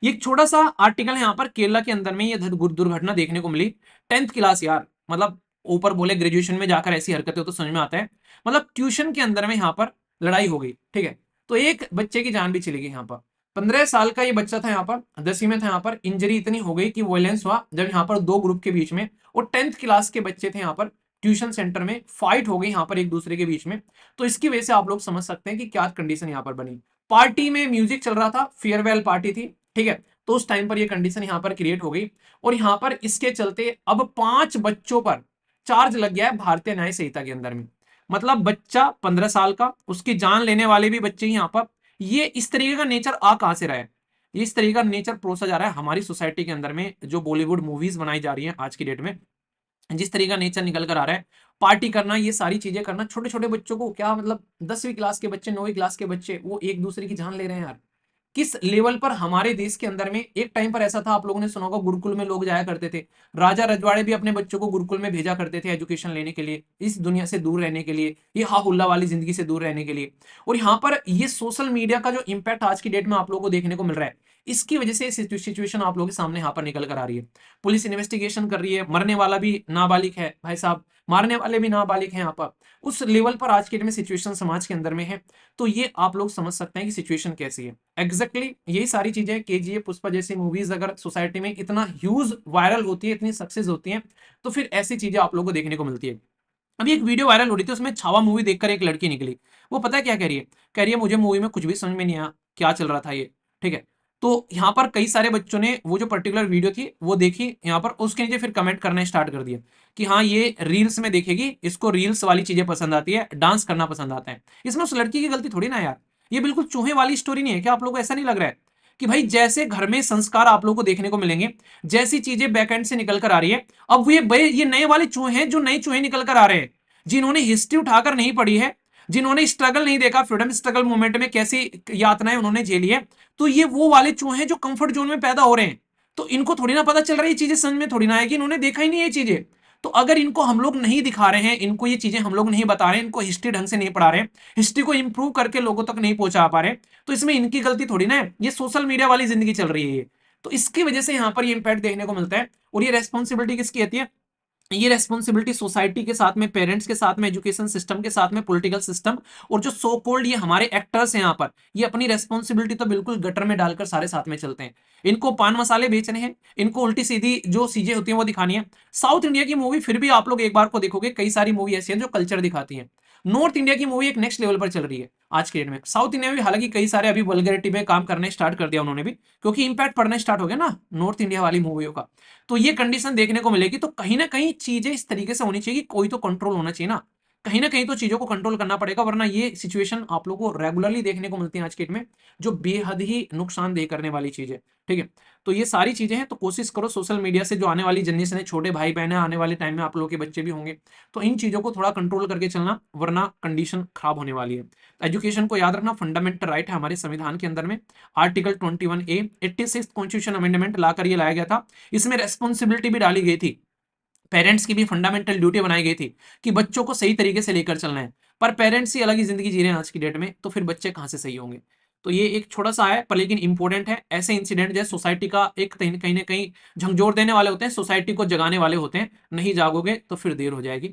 ये एक छोटा सा आर्टिकल है यहाँ पर, केरला के अंदर में ये दुर्घटना देखने को मिली। 10th क्लास यार, मतलब ऊपर बोले ग्रेजुएशन में जाकर ऐसी हरकतें हो तो समझ में आता है। मतलब ट्यूशन के अंदर में यहाँ पर लड़ाई हो गई, ठीक है। तो एक बच्चे की जान भी चली गई यहाँ पर। 15 साल का ये बच्चा था यहाँ पर, 10वीं में था यहाँ पर। इंजरी इतनी हो गई कि वायलेंस हुआ जब यहाँ पर दो ग्रुप के बीच में, और 10th क्लास के बच्चे थे यहाँ पर, ट्यूशन सेंटर में फाइट हो गई यहाँ पर एक दूसरे के बीच में। तो इसकी वजह से आप लोग समझ सकते हैं कि क्या कंडीशन यहाँ पर बनी। पार्टी में म्यूजिक चल रहा था, फेयरवेल पार्टी थी, ठीक है। तो उस टाइम पर ये कंडीशन यहां पर क्रिएट हो गई, और यहां पर इसके चलते अब 5 बच्चों पर चार्ज लग गया है भारतीय न्याय संहिता के अंदर में। मतलब बच्चा 15 साल का, उसकी जान लेने वाले भी बच्चे यहां पर। ये इस तरीके का नेचर आ कहां से रहा है? ये इस तरीके का नेचर परोसा जा रहा है हमारी सोसाइटी के अंदर में, जो बॉलीवुड मूवीज बनाई जा रही है आज की डेट में। जिस तरीके का नेचर निकल कर आ रहा है, पार्टी करना, ये सारी चीजें करना, छोटे छोटे बच्चों को क्या मतलब, 10वीं क्लास के बच्चे, 9वीं क्लास के बच्चे, वो एक दूसरे की जान ले रहे हैं यार। किस लेवल पर हमारे देश के अंदर में एक टाइम पर ऐसा था, आप लोगों ने सुना होगा, गुरुकुल में लोग जाया करते थे। राजा रजवाड़े भी अपने बच्चों को गुरुकुल में भेजा करते थे एजुकेशन लेने के लिए, इस दुनिया से दूर रहने के लिए, ये हा हुल्ला वाली जिंदगी से दूर रहने के लिए। और यहाँ पर ये सोशल मीडिया का जो इंपैक्ट आज की डेट में आप लोगों को देखने को मिल रहा है, इसकी वजह से सिचुएशन आप लोगों के सामने यहाँ पर निकल कर आ रही है। पुलिस इन्वेस्टिगेशन कर रही है, मरने वाला भी नाबालिग है भाई साहब, मारने वाले भी नाबालिग हैं यहाँ पर। उस लेवल पर आज के डेट में सिचुएशन समाज के अंदर में है। तो ये आप लोग समझ सकते हैं कि सिचुएशन कैसी है। एग्जैक्टली यही सारी चीजें, केजीएफ, पुष्पा जैसी मूवीज अगर सोसाइटी में इतना ह्यूज वायरल होती है, इतनी सक्सेस होती है, तो फिर ऐसी चीजें आप लोगों को देखने को मिलती है। अभी एक वीडियो वायरल हो रही थी, उसमें छावा मूवी देखकर एक लड़की निकली। वो पता है क्या कह रही है? कह रही है मुझे मूवी में कुछ भी समझ में नहीं आया, क्या चल रहा था ये, ठीक है। तो यहाँ पर कई सारे बच्चों ने वो जो पर्टिकुलर वीडियो थी वो देखी यहाँ पर, उसके नीचे फिर कमेंट करना स्टार्ट कर दिया कि हाँ ये रील्स में देखेगी, इसको रील्स वाली चीजें पसंद आती है, डांस करना पसंद आता है। इसमें उस लड़की की गलती थोड़ी ना यार। ये बिल्कुल चूहे वाली स्टोरी नहीं है क्या? आप लोगों को ऐसा नहीं लग रहा है कि भाई जैसे घर में संस्कार आप लोगों को देखने को मिलेंगे, जैसी चीजें बैकएंड से निकल कर आ रही है, अब ये नए वाले चूहे हैं, जो नए चूहे निकल कर आ रहे हैं, जिन्होंने हिस्ट्री उठाकर नहीं पढ़ी है, जिन्होंने स्ट्रगल नहीं देखा, फ्रीडम स्ट्रगल मूवमेंट में कैसी यातनाएं उन्होंने झेली है, तो ये वो वाले चूहे हैं जो कंफर्ट जोन में पैदा हो रहे हैं। तो इनको थोड़ी ना पता चल रहा है, ये चीजें समझ में थोड़ी ना आएगी, इन्होंने देखा ही नहीं ये चीजें। तो अगर इनको हम लोग नहीं दिखा रहे हैं, इनको ये चीजें हम लोग नहीं बता रहे हैं, इनको हिस्ट्री ढंग से नहीं पढ़ा रहे हैं, हिस्ट्री को इंप्रूव करके लोगों तक नहीं पहुंचा पा रहे, तो इसमें इनकी गलती थोड़ी ना है। ये सोशल मीडिया वाली जिंदगी चल रही है ये। तो इसकी वजह से यहां पर ये इंपैक्ट देखने को मिलता है। और ये रेस्पॉन्सिबिलिटी किसकी आती है? ये रेस्पॉन्सिबिलिटी सोसाइटी के साथ में, पेरेंट्स के साथ में, एजुकेशन सिस्टम के साथ में, पॉलिटिकल सिस्टम, और जो सो कॉल्ड ये हमारे एक्टर्स हैं यहाँ पर, ये अपनी रेस्पॉन्सिबिलिटी तो बिल्कुल गटर में डालकर सारे साथ में चलते हैं। इनको पान मसाले बेचने हैं, इनको उल्टी सीधी जो चीजें होती हैं वो दिखानी है। साउथ इंडिया की मूवी फिर भी आप लोग एक बार को देखोगे, कई सारी मूवी ऐसी हैं जो कल्चर दिखाती हैं। नॉर्थ इंडिया की मूवी एक नेक्स्ट लेवल पर चल रही है आज के डेट में। साउथ इंडिया में भी हालांकि कई सारे अभी वल्गैरिटी में काम करने स्टार्ट कर दिया उन्होंने भी, क्योंकि इंपैक्ट पड़ना स्टार्ट हो गया ना नॉर्थ इंडिया वाली मूवियों का। तो ये कंडीशन देखने को मिलेगी। तो कहीं ना कहीं चीजें इस तरीके से होनी चाहिए कि कोई तो कंट्रोल होना चाहिए ना कहीं तो चीजों को कंट्रोल करना पड़ेगा, वरना ये सिचुएशन आप लोगों को रेगुलरली देखने को मिलती है आज के डेट में, जो बेहद ही नुकसानदेह करने वाली चीज है, ठीक है। तो ये सारी चीजें हैं, तो कोशिश करो सोशल मीडिया से जो आने वाली जनरेशन है, छोटे भाई बहन है, आने वाले टाइम में आप लोगों के बच्चे भी होंगे, तो इन चीजों को थोड़ा कंट्रोल करके चलना, वरना कंडीशन खराब होने वाली है। एजुकेशन को याद रखना फंडामेंटल राइट है हमारे संविधान के अंदर में। आर्टिकल 21A 86 कॉन्स्टिट्यूशन अमेंडमेंट लाकर ये लाया गया था। इसमें रेस्पॉन्सिबिलिटी भी डाली गई थी, पेरेंट्स की भी फंडामेंटल ड्यूटी बनाई गई थी कि बच्चों को सही तरीके से लेकर चलना है। पर पेरेंट्स ही अलग ही जिंदगी जी रहे हैं आज की डेट में, तो फिर बच्चे कहां से सही होंगे? तो ये एक छोटा सा है पर लेकिन इंपॉर्टेंट है। ऐसे इंसिडेंट जो सोसाइटी का एक कहीं ना कहीं झंझोर देने वाले होते हैं, सोसाइटी को जगाने वाले होते हैं। नहीं जागोगे तो फिर देर हो जाएगी।